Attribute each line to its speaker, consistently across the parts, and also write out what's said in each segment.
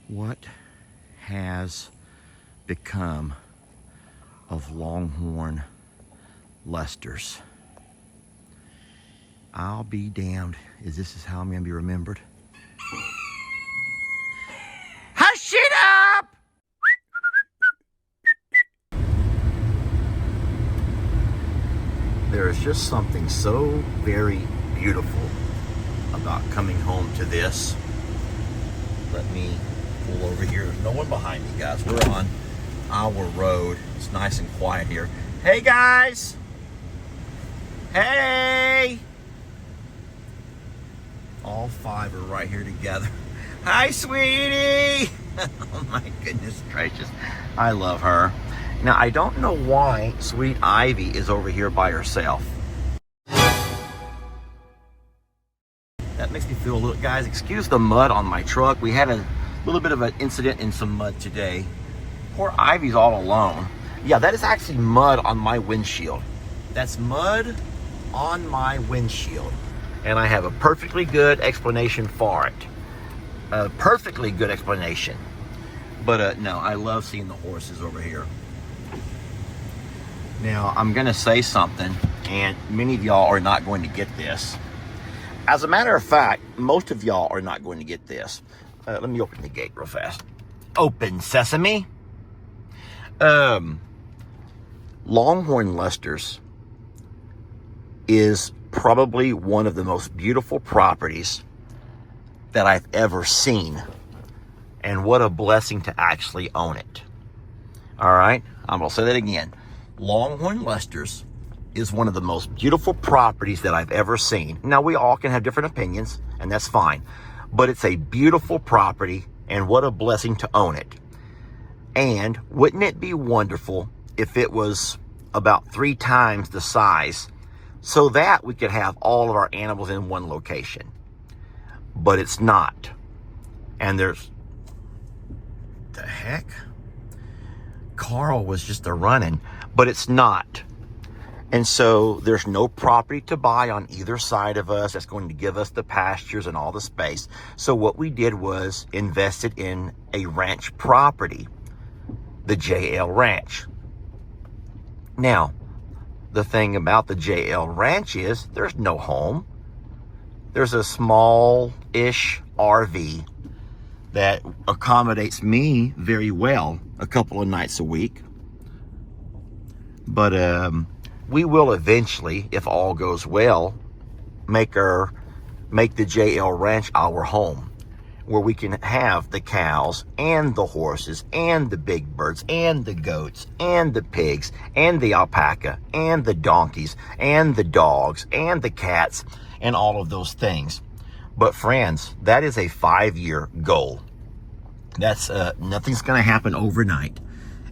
Speaker 1: What has become of Longhorn Lesters? I'll be damned. Is this how I'm going to be remembered? Hush it up! There is just something so very beautiful about coming home to this. Let me pull over here. There's no one behind me, guys. We're on our road. It's nice and quiet here. Hey, guys! Hey! All five are right here together. Hi, sweetie! Oh my goodness gracious. I love her. Now, I don't know why Sweet Ivy is over here by herself. That makes me feel a little, guys, excuse the mud on my truck. We had a little bit of an incident in some mud today. Poor Ivy's all alone. Yeah, that is actually mud on my windshield. That's mud on my windshield. And I have a perfectly good explanation for it. A perfectly good explanation. But no, I love seeing the horses over here. Now, I'm going to say something, and many of y'all are not going to get this. As a matter of fact, most of y'all are not going to get this. Let me open the gate real fast. Open sesame. Longhorn Lesters is probably one of the most beautiful properties that I've ever seen. And what a blessing to actually own it. All right, I'm going to say that again. Longhorn Lesters is one of the most beautiful properties that I've ever seen. Now, we all can have different opinions, and that's fine. But it's a beautiful property, and what a blessing to own it. And wouldn't it be wonderful if it was about 3 times the size so that we could have all of our animals in one location? But it's not. And there's... the heck? Carl was just a running, but it's not. And so there's no property to buy on either side of us that's going to give us the pastures and all the space. So what we did was invested in a ranch property, the JL Ranch. Now, the thing about the JL Ranch is there's no home. There's a small-ish RV that accommodates me very well a couple of nights a week. But we will eventually, if all goes well, make the JL Ranch our home, where we can have the cows and the horses and the big birds and the goats and the pigs and the alpaca and the donkeys and the dogs and the cats and all of those things. But friends, that is a 5-year goal. That's nothing's going to happen overnight.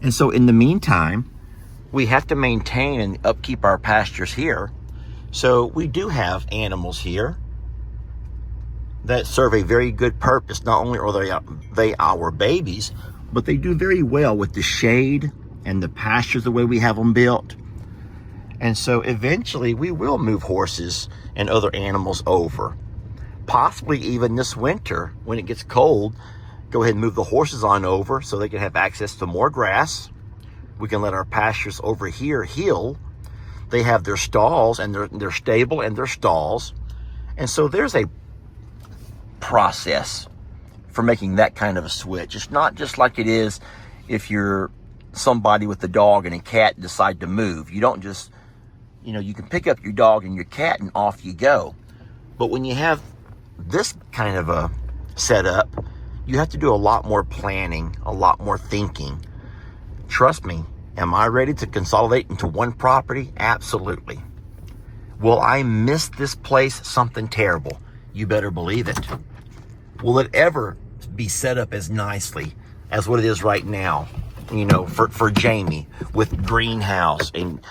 Speaker 1: And so in the meantime, we have to maintain and upkeep our pastures here. So we do have animals here that serve a very good purpose. Not only are they our babies, but they do very well with the shade and the pastures the way we have them built. And so eventually we will move horses and other animals over. Possibly even this winter when it gets cold, go ahead and move the horses on over so they can have access to more grass. We can let our pastures over here heal. They have their stalls and their stable and their stalls. And so there's a process for making that kind of a switch. It's not just like it is if you're somebody with a dog and a cat and decide to move. You don't just, you can pick up your dog and your cat and off you go. But when you have this kind of a setup, you have to do a lot more planning, a lot more thinking. Trust me, am I ready to consolidate into one property? Absolutely. Will I miss this place something terrible? You better believe it. Will it ever be set up as nicely as what it is right now? For Jamie, with greenhouse and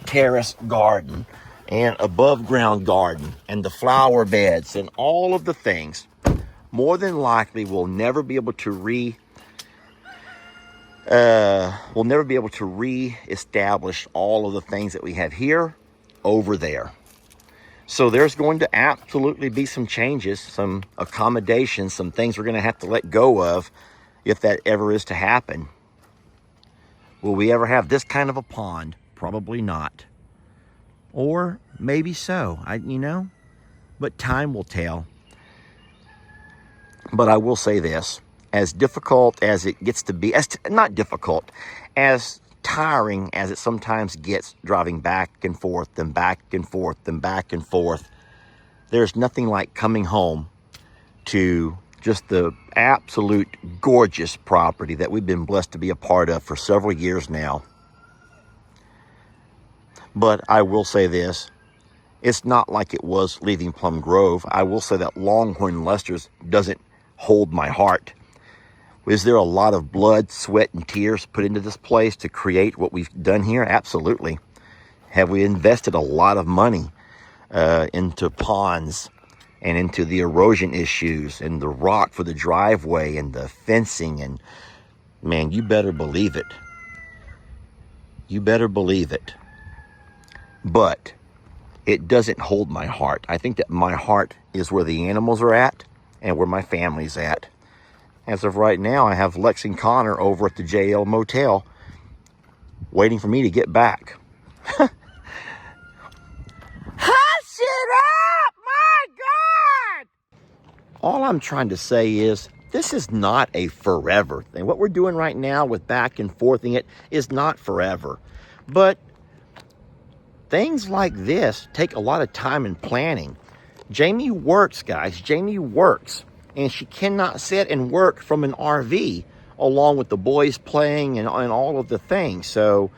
Speaker 1: terrace garden and above ground garden and the flower beds and all of the things. More than likely, we'll never be able to re-establish all of the things that we have here over there. So there's going to absolutely be some changes, some accommodations, some things we're going to have to let go of if that ever is to happen. Will we ever have this kind of a pond? Probably not. Or maybe so, but time will tell. But I will say this, as difficult as it gets to be, not difficult, as tiring as it sometimes gets driving back and forth and back and forth and back and forth, there's nothing like coming home to just the absolute gorgeous property that we've been blessed to be a part of for several years now. But I will say this, it's not like it was leaving Plum Grove. I will say that Longhorn Lester's doesn't hold my heart. Is there a lot of blood, sweat, and tears put into this place to create what we've done here? Absolutely. Have we invested a lot of money into ponds and into the erosion issues and the rock for the driveway and the fencing? And man, you better believe it. You better believe it. But it doesn't hold my heart. I think that my heart is where the animals are at and where my family's at. As of right now, I have Lex and Connor over at the JL Motel waiting for me to get back. Hush it up! My God! All I'm trying to say is this is not a forever thing. What we're doing right now with back and forthing it is not forever. But things like this take a lot of time and planning. Jamie works, guys. Jamie works. And she cannot sit and work from an RV along with the boys playing and all of the things. So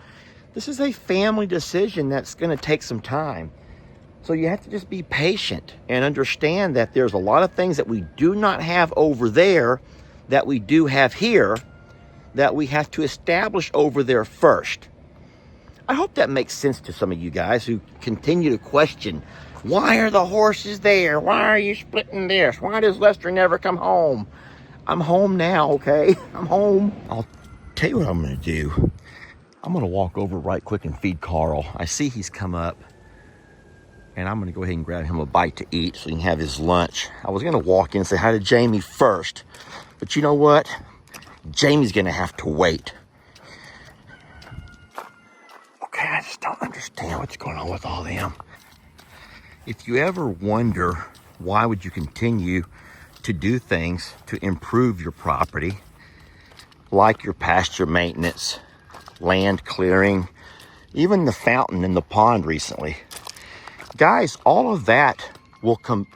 Speaker 1: this is a family decision that's going to take some time. So you have to just be patient and understand that there's a lot of things that we do not have over there that we do have here that we have to establish over there first. I hope that makes sense to some of you guys who continue to question, why are the horses there? Why are you splitting this? Why does Lester never come home? I'm home now, okay? I'm home. I'll tell you what I'm going to do. I'm going to walk over right quick and feed Carl. I see he's come up, and I'm going to go ahead and grab him a bite to eat so he can have his lunch. I was going to walk in and say hi to Jamie first, but you know what? Jamie's going to have to wait. Okay, I just don't understand what's going on with all them. If you ever wonder why would you continue to do things to improve your property, like your pasture maintenance, land clearing, even the fountain in the pond recently, guys, all of that will come.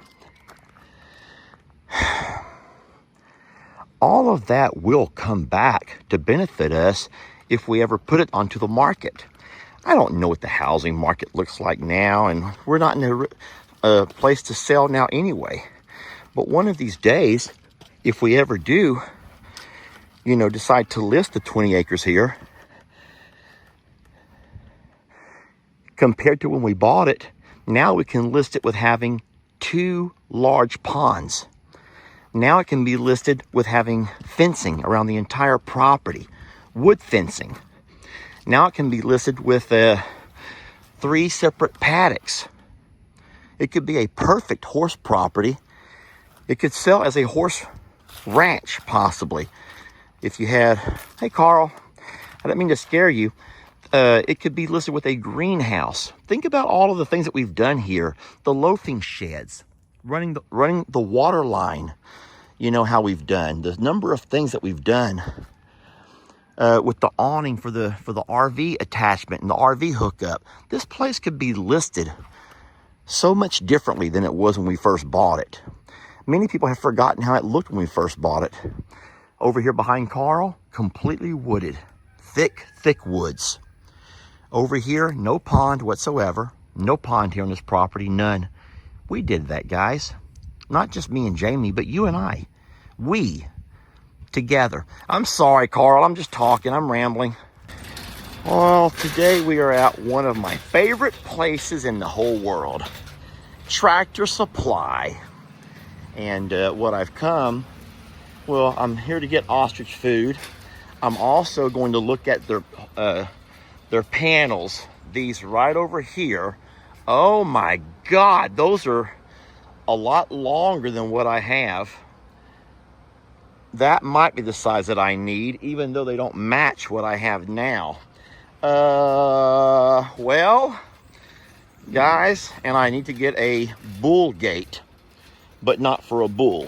Speaker 1: All of that will come back to benefit us if we ever put it onto the market. I don't know what the housing market looks like now, and we're not in a place to sell now anyway. But one of these days, if we ever do, decide to list the 20 acres here, compared to when we bought it, now we can list it with having 2 large ponds. Now it can be listed with having fencing around the entire property, wood fencing. Now it can be listed with 3 separate paddocks. It could be a perfect horse property. It could sell as a horse ranch, possibly. If you had, hey Carl, I didn't mean to scare you. It could be listed with a greenhouse. Think about all of the things that we've done here. The loafing sheds, running the water line. You know how we've done. The number of things that we've done. With the awning for the RV attachment and the RV hookup. This place could be listed so much differently than it was when we first bought it. Many people have forgotten how it looked when we first bought it. Over here behind Carl, completely wooded. Thick woods. Over here, no pond whatsoever. No pond here on this property, none. We did that, guys. Not just me and Jamie, but you and I. We together. I'm sorry, Carl. I'm just talking. I'm rambling. Well, today we are at one of my favorite places in the whole world, Tractor Supply. And what I've come, well, I'm here to get ostrich food. I'm also going to look at their panels. These right over here Oh my God, those are a lot longer than what I have. That might be the size that I need, even though they don't match what I have now. Well, guys, and I need to get a bull gate, but not for a bull.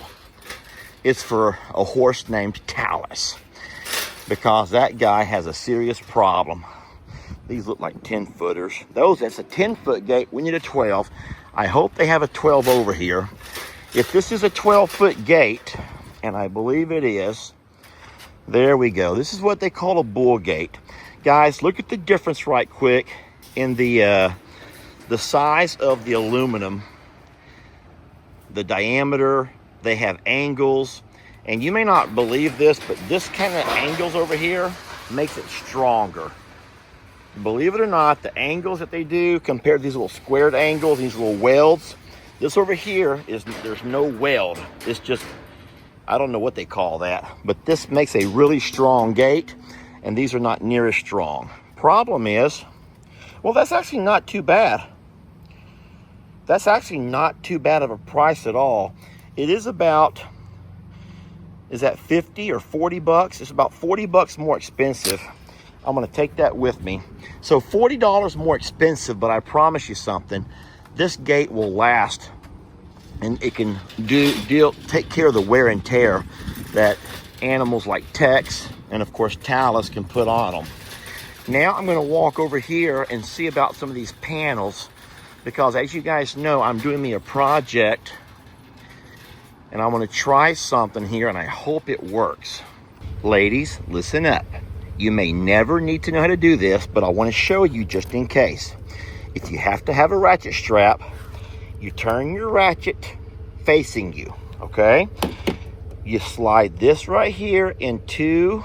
Speaker 1: It's for a horse named Talus, because that guy has a serious problem. These look like 10-footers. That's a 10-foot gate. We need a 12. I hope they have a 12 over here. If this is a 12-foot gate, and I believe it is, there we go. This is what they call a bull gate. Guys, look at the difference right quick in the size of the aluminum, the diameter. They have angles, and you may not believe this, but this kind of angles over here makes it stronger. Believe it or not, the angles that they do compared to these little squared angles, these little welds, this over here there's no weld. It's just, I don't know what they call that, but this makes a really strong gate, and these are not near as strong. Problem is, well, that's actually not too bad. That's actually not too bad of a price at all. It is about, is that 50 or 40 bucks? It's about 40 bucks more expensive. I'm gonna take that with me. So $40 more expensive, but I promise you something. This gate will last, and it can take care of the wear and tear that animals like Tex and of course Talus can put on them. Now I'm gonna walk over here and see about some of these panels, because as you guys know, I'm doing me a project and I want to try something here, and I hope it works. Ladies, listen up. You may never need to know how to do this, but I want to show you just in case. If you have to have a ratchet strap, you turn your ratchet facing you, okay? You slide this right here into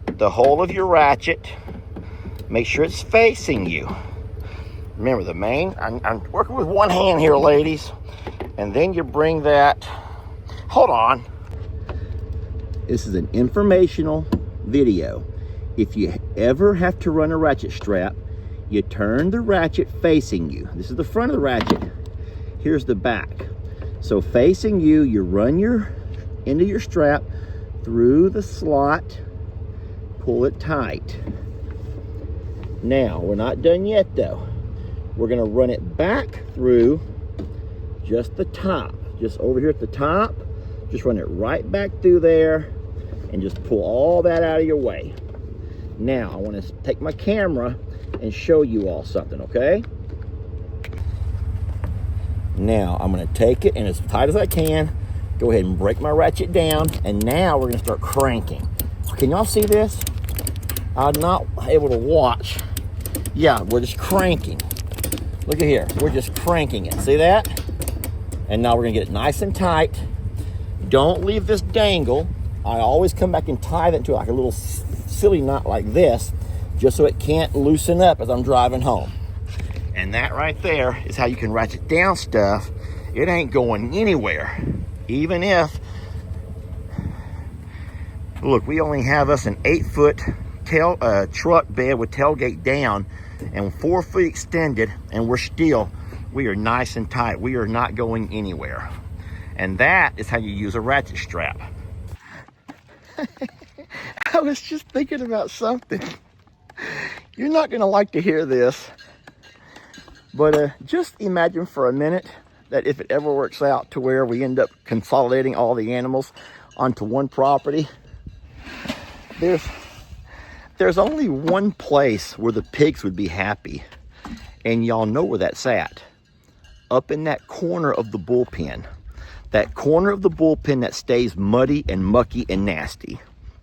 Speaker 1: the hole of your ratchet. Make sure it's facing you. Remember the main, I'm working with one hand here, ladies. And then you bring that, hold on. This is an informational video. If you ever have to run a ratchet strap, you turn the ratchet facing you. This is the front of the ratchet. Here's the back. So facing you, you run your end of your strap through the slot, pull it tight. Now, we're not done yet though. We're gonna run it back through just the top, just over here at the top. Just run it right back through there and just pull all that out of your way. Now, I want to take my camera and show you all something, okay? Now, I'm going to take it, and as tight as I can, go ahead and break my ratchet down, and now we're going to start cranking. Can y'all see this? I'm not able to watch. Yeah, we're just cranking. Look at here, we're just cranking it. See that? And now we're going to get it nice and tight. Don't leave this dangle. I always come back and tie that into like a little silly knot like this, just so it can't loosen up as I'm driving home. And that right there is how you can ratchet down stuff. It ain't going anywhere. Even if, look, we only have us an 8-foot truck bed with tailgate down and 4 feet extended, and we are nice and tight. We are not going anywhere. And that is how you use a ratchet strap. I was just thinking about something. You're not gonna like to hear this, but just imagine for a minute that if it ever works out to where we end up consolidating all the animals onto one property, there's only one place where the pigs would be happy, and y'all know where that's at. Up in that corner of the bullpen. That corner of the bullpen that stays muddy and mucky and nasty.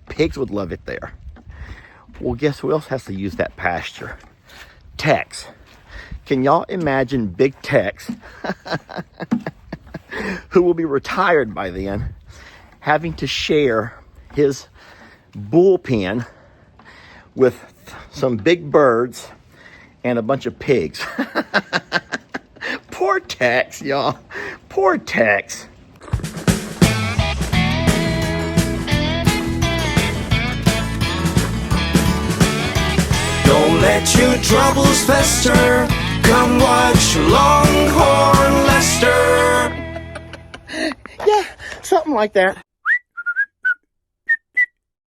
Speaker 1: Pigs would love it there. Well, guess who else has to use that pasture? Tex. Can y'all imagine Big Tex, who will be retired by then, having to share his bullpen with some big birds and a bunch of pigs? Poor Tex, y'all. Poor Tex.
Speaker 2: Don't let your troubles fester, Come watch Longhorn Lester.
Speaker 1: Yeah, something like that.